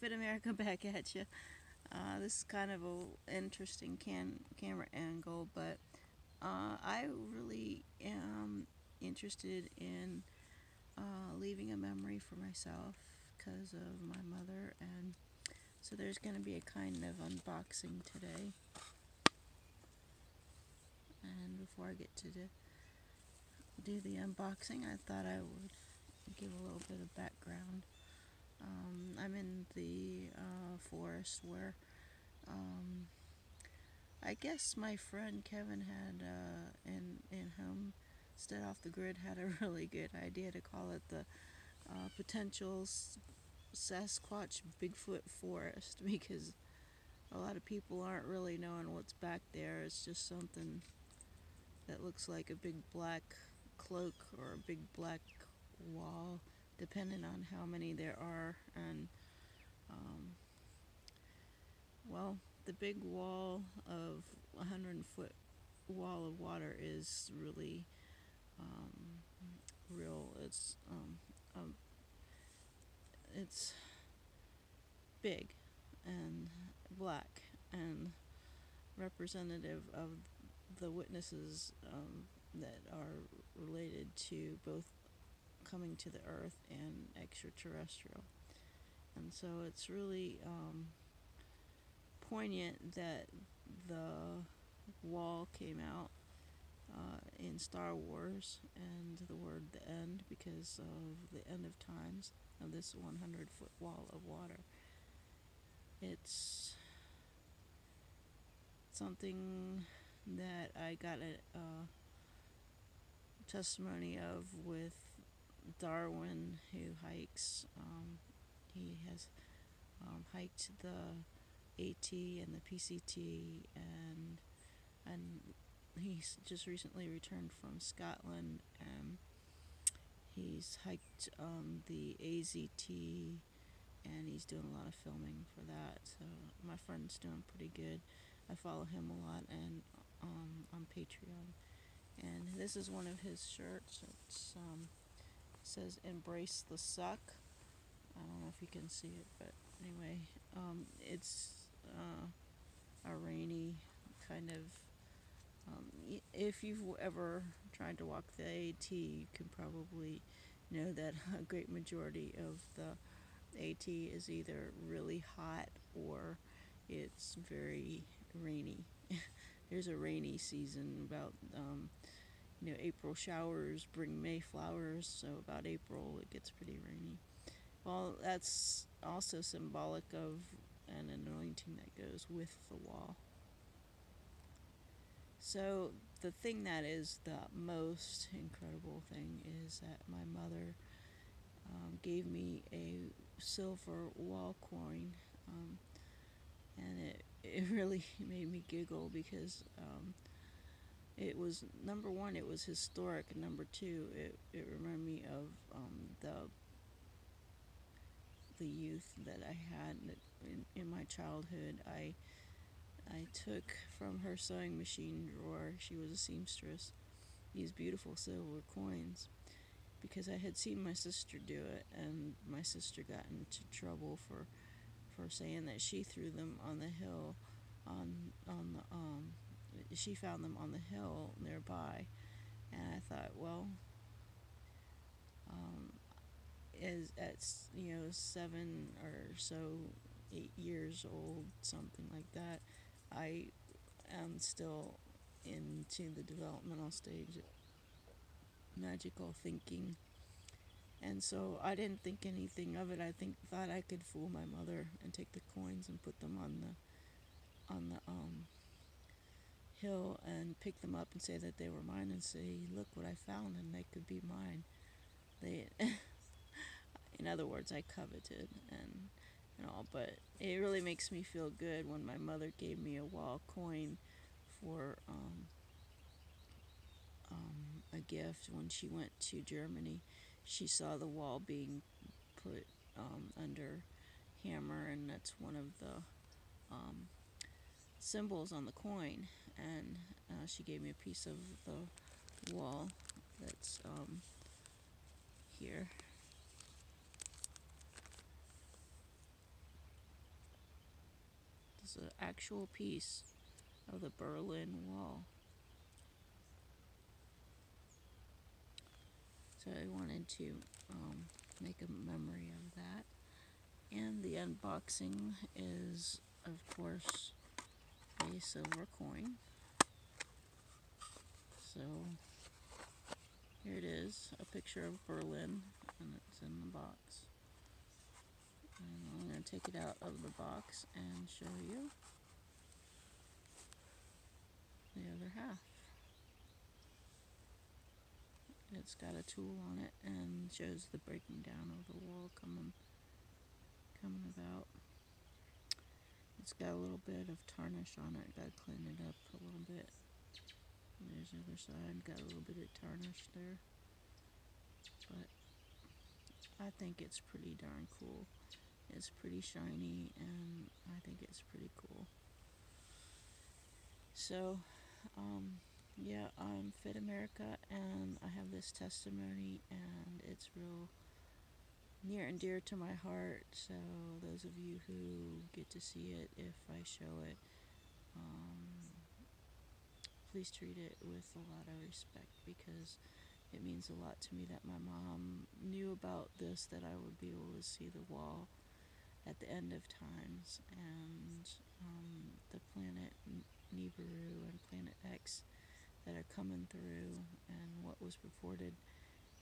Fit America back at you. This is kind of a interesting camera angle, but I really am interested in leaving a memory for myself because of my mother, and so there's going to be a kind of unboxing today. And before I get to do the unboxing, I thought I would give a little bit of background. I'm in the forest where I guess my friend Kevin had in Homestead Off the Grid had a really good idea to call it the potential Sasquatch Bigfoot Forest because a lot of people aren't really knowing what's back there. It's just something that looks like a big black cloak or a big black wall, depending on how many there are. And well, the big wall of 100-foot wall of water is really real. It's big and black and representative of the witnesses that are related to both coming to the earth and extraterrestrial. And so it's really poignant that the wall came out in Star Wars and the word the end because of the end of times of this 100-foot wall of water. It's something that I got a testimony of with Darwin, who hikes. He has hiked the AT and the PCT, and he's just recently returned from Scotland, and he's hiked the AZT, and he's doing a lot of filming for that. So my friend's doing pretty good. I follow him a lot and on Patreon. And this is one of his shirts. It says "Embrace the Suck." I don't know if you can see it, but anyway, it's a rainy kind of. If you've ever tried to walk the AT, you can probably know that a great majority of the AT is either really hot or it's very rainy. There's a rainy season about April showers bring May flowers, so about April it gets pretty rainy. Well, that's also symbolic of an anointing that goes with the wall. So the thing that is the most incredible thing is that my mother gave me a silver wall coin, and it really made me giggle because it was, number one, it was historic, and number two, it reminded me of the youth that I had in my childhood. I took from her sewing machine drawer, she was a seamstress, these beautiful silver coins because I had seen my sister do it, and my sister got into trouble for saying that she threw them on the hill on the she found them on the hill nearby. And I thought, well, as at 7 or so 8 years old, something like that, I am still into the developmental stage of magical thinking. And so I didn't think anything of it. Thought I could fool my mother and take the coins and put them on the hill and pick them up and say that they were mine and say, look what I found, and they could be mine. They, in other words, I coveted and all, but it really makes me feel good when my mother gave me a wall coin for a gift when she went to Germany. She saw the wall being put under hammer, and that's one of the symbols on the coin. And she gave me a piece of the wall that's here. is an actual piece of the Berlin Wall. So I wanted to make a memory of that. And the unboxing is, of course, a silver coin. So here it is, a picture of Berlin, and it's in the box. And I'm going to take it out of the box and show you the other half. It's got a tool on it and shows the breaking down of the wall coming about. It's got a little bit of tarnish on it. Got to clean it up a little bit. There's the other side. Got a little bit of tarnish there. But I think it's pretty darn cool. It's pretty shiny and I think it's pretty cool. So, yeah, I'm Fit America and I have this testimony and it's real near and dear to my heart. So those of you who get to see it, if I show it, please treat it with a lot of respect because it means a lot to me that my mom knew about this, that I would be able to see the wall at the end of times, and the planet Nibiru and Planet X that are coming through, and what was reported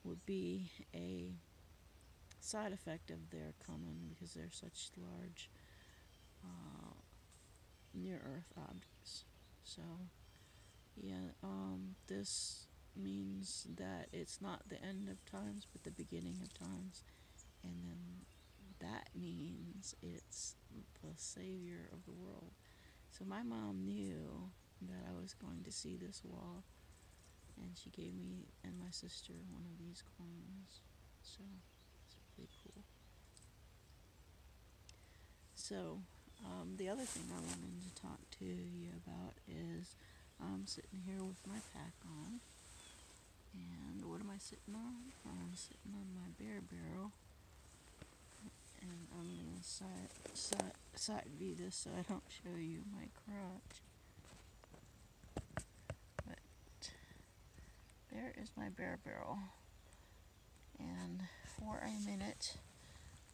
would be a side effect of their coming because they're such large near-Earth objects. So, yeah, this means that it's not the end of times, but the beginning of times, and then that means it's the savior of the world. So my mom knew that I was going to see this wall, and she gave me and my sister one of these coins. So it's really cool. So the other thing I wanted to talk to you about is I'm sitting here with my pack on. And what am I sitting on? I'm sitting on my bear barrel. And I'm going to side view this so I don't show you my crotch. But there is my bear barrel. And for a minute,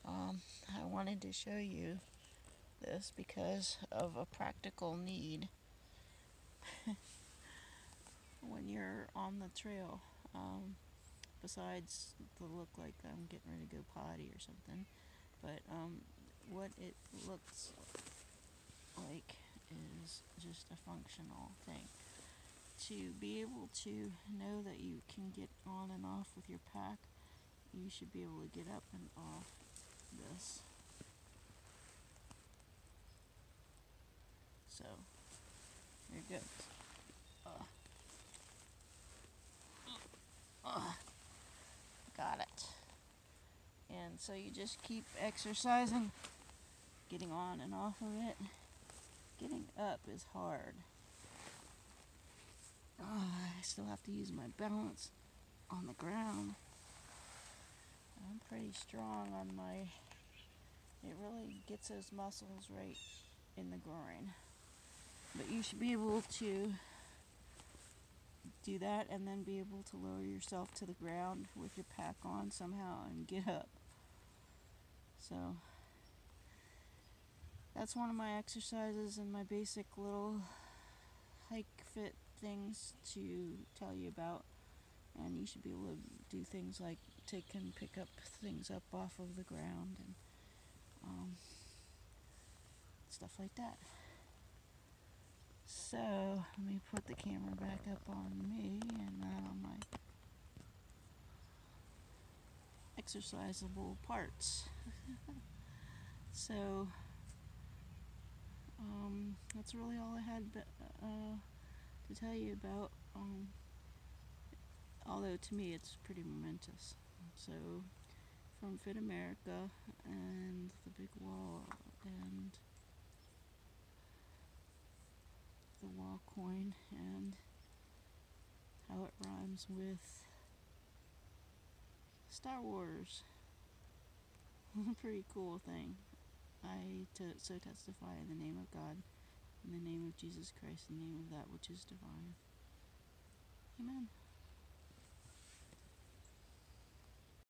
I wanted to show you this because of a practical need. When you're on the trail, besides the look like I'm getting ready to go potty or something, but what it looks like is just a functional thing. To be able to know that you can get on and off with your pack, you should be able to get up and off this. So, here it goes. Got it. And so you just keep exercising, getting on and off of it. Getting up is hard. I still have to use my balance on the ground. I'm pretty strong on my... It really gets those muscles right in the groin. But you should be able to do that and then be able to lower yourself to the ground with your pack on somehow and get up. So that's one of my exercises and my basic little hike fit things to tell you about. And you should be able to do things like pick up things up off of the ground and stuff like that. So let me put the camera back up on me and not on my exercisable parts. So that's really all I had to tell you about, although to me it's pretty momentous. So from Fit America and the big wall and the wall coin and how it rhymes with Star Wars. Pretty cool thing. so testify in the name of God, in the name of Jesus Christ, in the name of that which is divine. Amen.